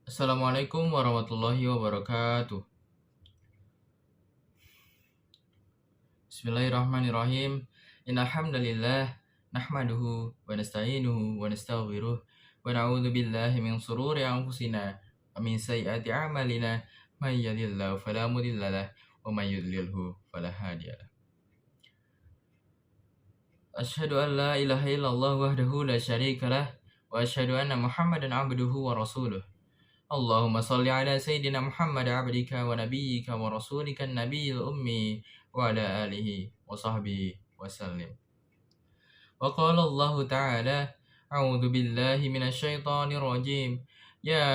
Assalamualaikum warahmatullahi wabarakatuh. Bismillahirrahmanirrahim. Innal hamdalillah nahmaduhu wa nasta'inuhu wa nastaghfiruh wa na'udzu billahi min shururi anfusina wa min sayyiati a'malina may yahdihillahu fala mudilla lahu wa may yudlilhu fala hadiya lahu. Asyhadu an la ilaha illallah wahdahu la syarika lah wa asyhadu anna Muhammadan 'abduhu wa rasuluh. Allahumma salli ala Sayyidina Muhammad abdika wa nabiyyika wa rasulika nabiyil ummi wa ala alihi wa sahbihi wa sallim. Wa qala Allah ta'ala a'udzu billahi minasy syaithanir rajim. Ya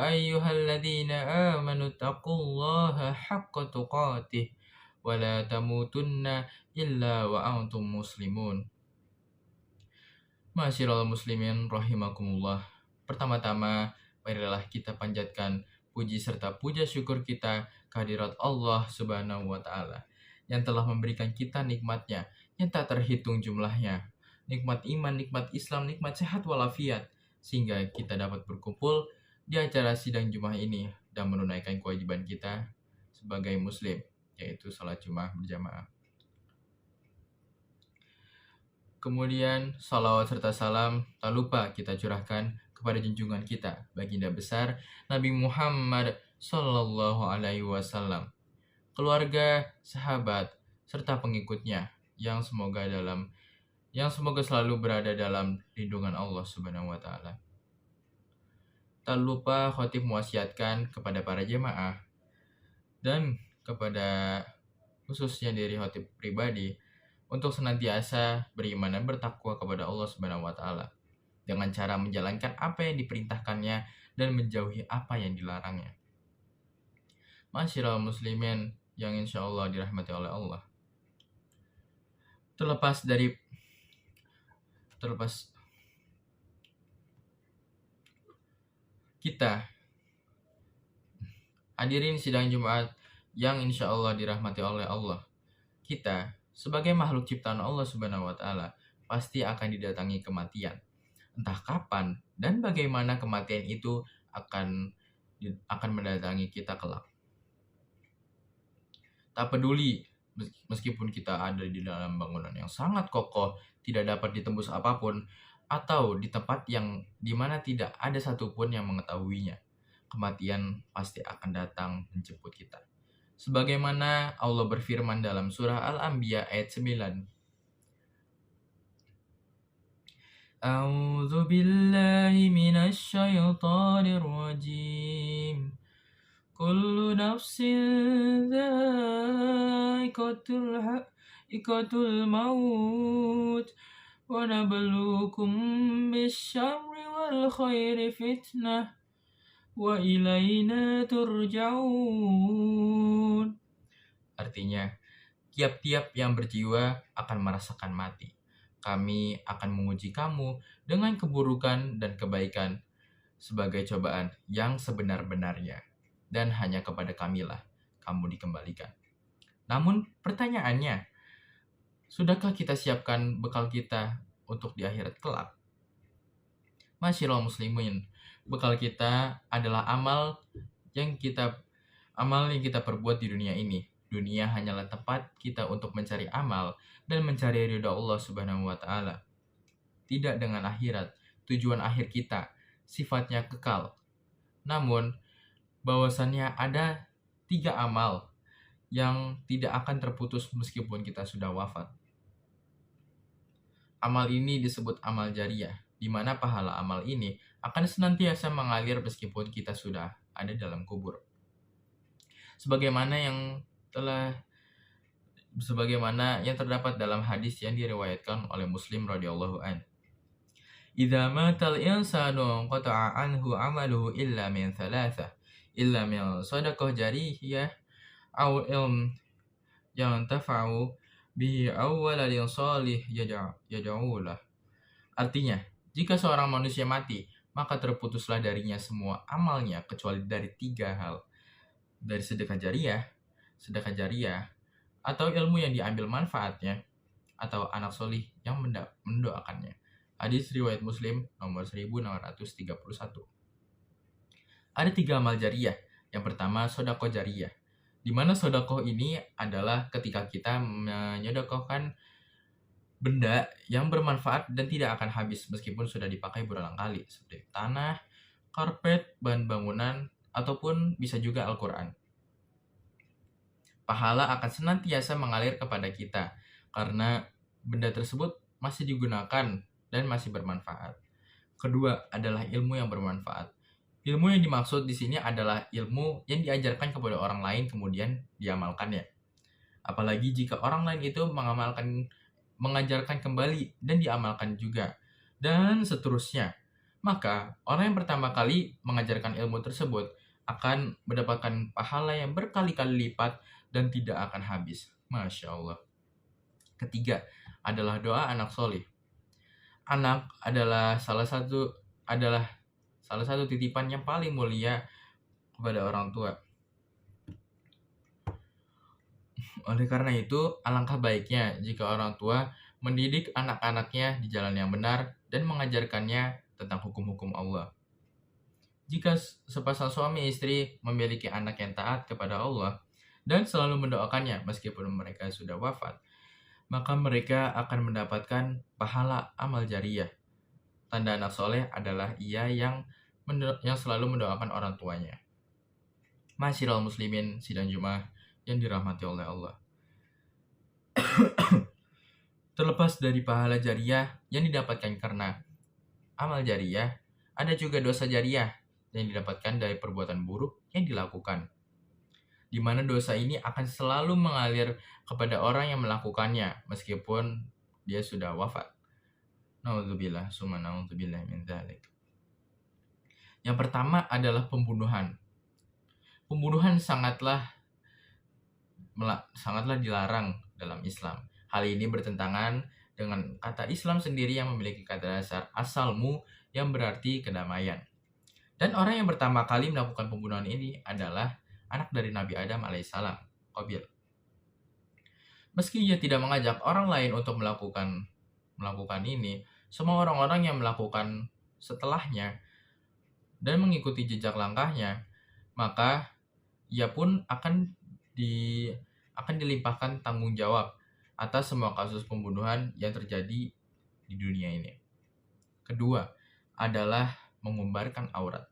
ayyuhalladzina amanu taqullaha haqqa tuqatih wa la tamutunna illa wa antum muslimun. Masyiral muslimin rahimakumullah. Pertama-tama marilah kita panjatkan puji serta puja syukur kita kehadirat Allah Subhanahu wa Ta'ala yang telah memberikan kita nikmatnya yang tak terhitung jumlahnya, nikmat iman, nikmat Islam, nikmat sehat walafiat, sehingga kita dapat berkumpul di acara sidang Jumat ini dan menunaikan kewajiban kita sebagai muslim, yaitu salat Jumat berjamaah. Kemudian salawat serta salam tak lupa kita curahkan kepada junjungan kita, baginda besar Nabi Muhammad Sallallahu Alaihi Wasallam, keluarga, sahabat, serta pengikutnya yang semoga selalu berada dalam lindungan Allah Subhanahu Wa Taala. Tak lupa khotib mewasiatkan kepada para jemaah dan kepada khususnya diri khotib pribadi untuk senantiasa beriman dan bertakwa kepada Allah Subhanahu Wa Taala dengan cara menjalankan apa yang diperintahkannya dan menjauhi apa yang dilarangnya. Masyiral muslimin yang insya Allah dirahmati oleh Allah. Terlepas kita hadirin sidang Jumat yang insya Allah dirahmati oleh Allah. Kita sebagai makhluk ciptaan Allah Subhanahu Wa Taala pasti akan didatangi kematian. Entah kapan dan bagaimana kematian itu akan mendatangi kita kelak. Tak peduli meskipun kita ada di dalam bangunan yang sangat kokoh, tidak dapat ditembus apapun, atau di tempat yang dimana tidak ada satupun yang mengetahuinya, kematian pasti akan datang menjemput kita. Sebagaimana Allah berfirman dalam surah Al-Anbiya ayat 9. A'udzu billahi minasy syaithanir rajim. Kullu nafsin dha'iqatul maut wa nabluukum bisyarri wal khairi fitnah wa ilaina turja'un. Artinya, tiap-tiap yang berjiwa akan merasakan mati. Kami akan menguji kamu dengan keburukan dan kebaikan sebagai cobaan yang sebenar-benarnya, dan hanya kepada kamilah kamu dikembalikan. Namun pertanyaannya, sudahkah kita siapkan bekal kita untuk di akhirat kelak? Masyiral muslimin, bekal kita adalah amal yang kita perbuat di dunia ini. Dunia hanyalah tempat kita untuk mencari amal dan mencari ridha Allah Subhanahu wa Ta'ala. Tidak dengan akhirat, tujuan akhir kita sifatnya kekal. Namun, bahwasannya ada 3 amal yang tidak akan terputus meskipun kita sudah wafat. Amal ini disebut amal jariyah, di mana pahala amal ini akan senantiasa mengalir meskipun kita sudah ada dalam kubur. Sebagaimana yang terdapat dalam hadis yang diriwayatkan oleh Muslim radhiyallahu an. Idza matal insanu qata'a anhu 'amaluhu illa min thalathah, illa min shadaqah jariyah aw ilm yantafa'u bihi aw waladin shalih yad'u lah. Artinya, jika seorang manusia mati, maka terputuslah darinya semua amalnya kecuali dari 3 hal. Dari sedekah jariyah, atau ilmu yang diambil manfaatnya, atau anak solih yang mendoakannya. Hadis riwayat Muslim nomor 1631. Ada 3 amal jariyah. Yang pertama, sedekah jariyah. Di mana sedekah ini adalah ketika kita menyedekahkan benda yang bermanfaat dan tidak akan habis meskipun sudah dipakai berulang kali, seperti tanah, karpet, bahan bangunan, ataupun bisa juga Al-Quran. Pahala akan senantiasa mengalir kepada kita karena benda tersebut masih digunakan dan masih bermanfaat. Kedua adalah ilmu yang bermanfaat. Ilmu yang dimaksud di sini adalah ilmu yang diajarkan kepada orang lain kemudian diamalkannya. Apalagi jika orang lain itu mengajarkan kembali dan diamalkan juga, dan seterusnya. Maka orang yang pertama kali mengajarkan ilmu tersebut akan mendapatkan pahala yang berkali-kali lipat dan tidak akan habis. Masya Allah. Ketiga adalah doa anak soleh. Anak adalah salah satu titipan yang paling mulia kepada orang tua. Oleh karena itu, alangkah baiknya jika orang tua mendidik anak-anaknya di jalan yang benar dan mengajarkannya tentang hukum-hukum Allah. Jika sepasang suami istri memiliki anak yang taat kepada Allah dan selalu mendoakannya meskipun mereka sudah wafat, maka mereka akan mendapatkan pahala amal jariyah. Tanda anak soleh adalah ia yang selalu mendoakan orang tuanya. Masyiral muslimin sidang Jumat yang dirahmati oleh Allah. Terlepas dari pahala jariyah yang didapatkan karena amal jariyah, ada juga dosa jariyah yang didapatkan dari perbuatan buruk yang dilakukan, di mana dosa ini akan selalu mengalir kepada orang yang melakukannya meskipun dia sudah wafat. Nauzubillah, summa nauzubillah min dzalik. Yang pertama adalah pembunuhan. Pembunuhan sangatlah dilarang dalam Islam. Hal ini bertentangan dengan kata Islam sendiri yang memiliki kata dasar asalmu yang berarti kedamaian. Dan orang yang pertama kali melakukan pembunuhan ini adalah anak dari Nabi Adam alaihissalam, Qabil. Meski ia tidak mengajak orang lain untuk melakukan ini, semua orang-orang yang melakukan setelahnya dan mengikuti jejak langkahnya, maka ia pun akan dilimpahkan tanggung jawab atas semua kasus pembunuhan yang terjadi di dunia ini. Kedua adalah mengumbarkan aurat.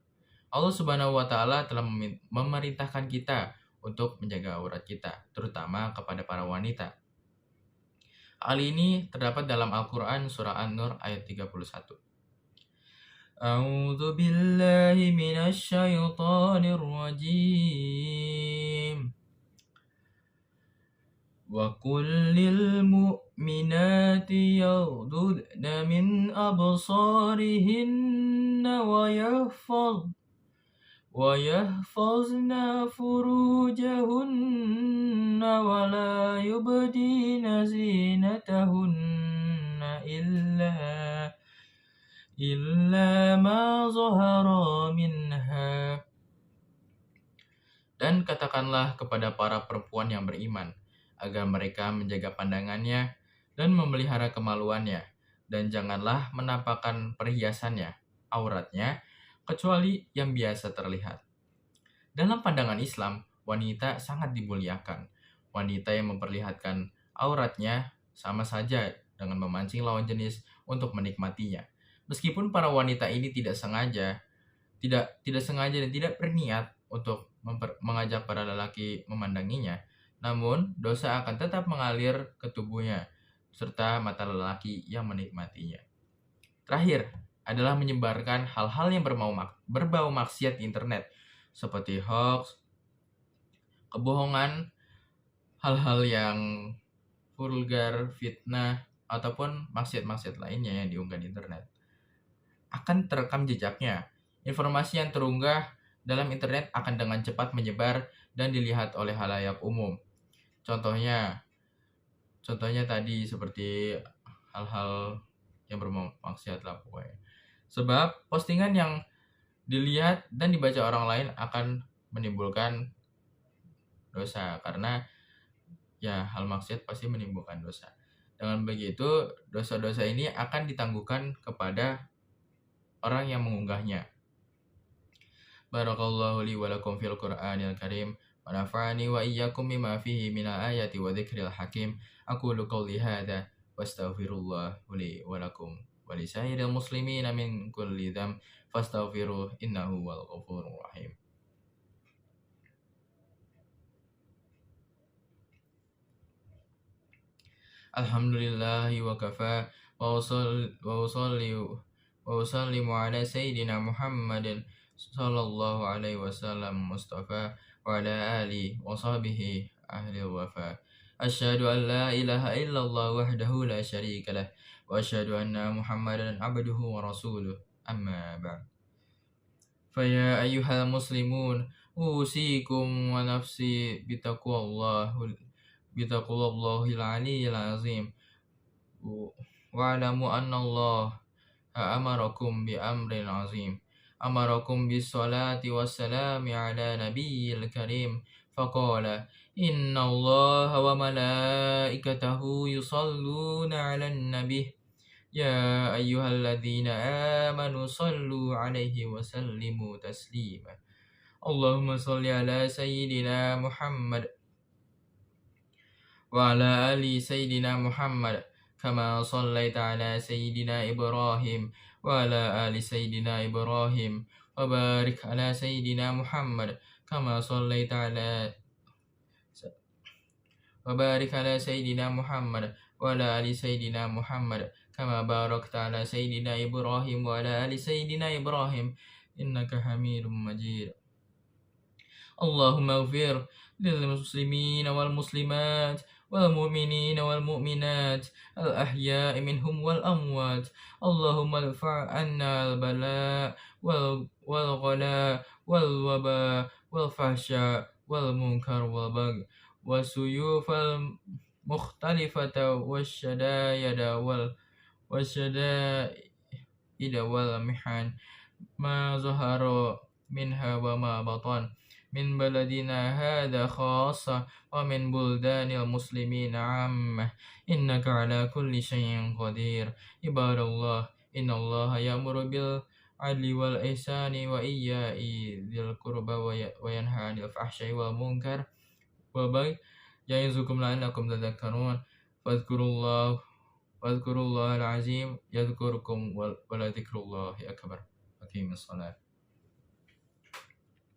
Allah Subhanahu wa taala telah memerintahkan kita untuk menjaga aurat kita, terutama kepada para wanita. Hal ini terdapat dalam Al-Qur'an surah An-Nur ayat 31. A'udzu billahi minasy syaithanir rajim. Wa qul lil mu'minati yaghdudna min absarihinna wa yahfazna furujahunna wa la yubdina zinatahunna illa ma zahara minha. Dan katakanlah kepada para perempuan yang beriman agar mereka menjaga pandangannya dan memelihara kemaluannya, dan janganlah menampakkan perhiasannya, auratnya, kecuali yang biasa terlihat. Dalam pandangan Islam, wanita sangat dimuliakan. Wanita yang memperlihatkan auratnya sama saja dengan memancing lawan jenis untuk menikmatinya. Meskipun para wanita ini tidak sengaja dan tidak berniat untuk mengajak para lelaki memandanginya, namun dosa akan tetap mengalir ke tubuhnya serta mata lelaki yang menikmatinya. Terakhir adalah menyebarkan hal-hal yang berbau maksiat di internet seperti hoax, kebohongan, hal-hal yang vulgar, fitnah, ataupun maksiat-maksiat lainnya yang diunggah di internet. Akan terekam jejaknya. Informasi yang terunggah dalam internet akan dengan cepat menyebar dan dilihat oleh halayak umum. Contohnya tadi seperti hal-hal yang bermaksiat lah pokoknya. Sebab postingan yang dilihat dan dibaca orang lain akan menimbulkan dosa, karena ya hal maksiat pasti menimbulkan dosa. Dengan begitu, dosa-dosa ini akan ditangguhkan kepada orang yang mengunggahnya. Barakallahu li wa lakum fil Qur'anil Karim wa nafa'ani wa iyyakum bima fihi minal ayati wa dzikril hakim. Aqulu qawli hadza wastaghfirullah li wa lakum wa lisairil muslimina min kulli dzamb fastaghfiruh innahu wal ghafurur rahim. Alhamdulillahi wa kafa wa usallimu ala sayyidina Muhammadin sallallahu alaihi wasallam mustafa wa ala alihi wa sahbihi ahli wafa. Asyhadu an la ilaha illallah wahdahu la syarika lah wa asyhadu anna Muhammadan abduhu wa rasuluh. Amma ba'd. Faya ayyuhal muslimun usikum wa nafsi bitaqwallahil aliyyil azim wa'lamu anna Allah amarakum bi amrin azim amarakum bis salati wassalami ala nabiyil karim faqala inna Allah wa malaikatahu yusalluna 'alan nabiy ya ayyuhalladzina amanu sallu 'alaihi wa sallimu taslima. Allahumma shalli ala sayyidina Muhammad wa ala ali sayyidina Muhammad kama shallaita ala sayyidina Ibrahim wa ala ali sayyidina Ibrahim wa barik ala sayyidina Muhammad kama shallaita ala sayyidina Muhammad wa ala ali sayyidina Muhammad kama barakta ala sayyidina Ibrahim wa ala ali sayyidina Ibrahim innaka Hamidum Majid. Allahumma ighfir lil muslimina wal muslimat wal mu'minina wal mu'minat al ahya'i minhum wal amwat. Allahumma irfa' anna al bala wal ghala wal waba wal fahsya wal munkar wal bagh wasuyuf al mukhtalifata wasyadayada wal mihan ma zahara minha wa ma batan min baladina hadha khassa wa min buldanil muslimin 'ammah innaka ala kulli syai'in qadir. Ibadallah innallaha ya'muru bil adli wal ihsani wa iyya'i dzil qurba wa yanha 'anil fahsya'i wal munkar wal baghi ya'izukum la'allakum tadhakkarun. Wadhkurullahal azim yadhkurkum wa la dzikrullahi akbar. Aqimus shalah.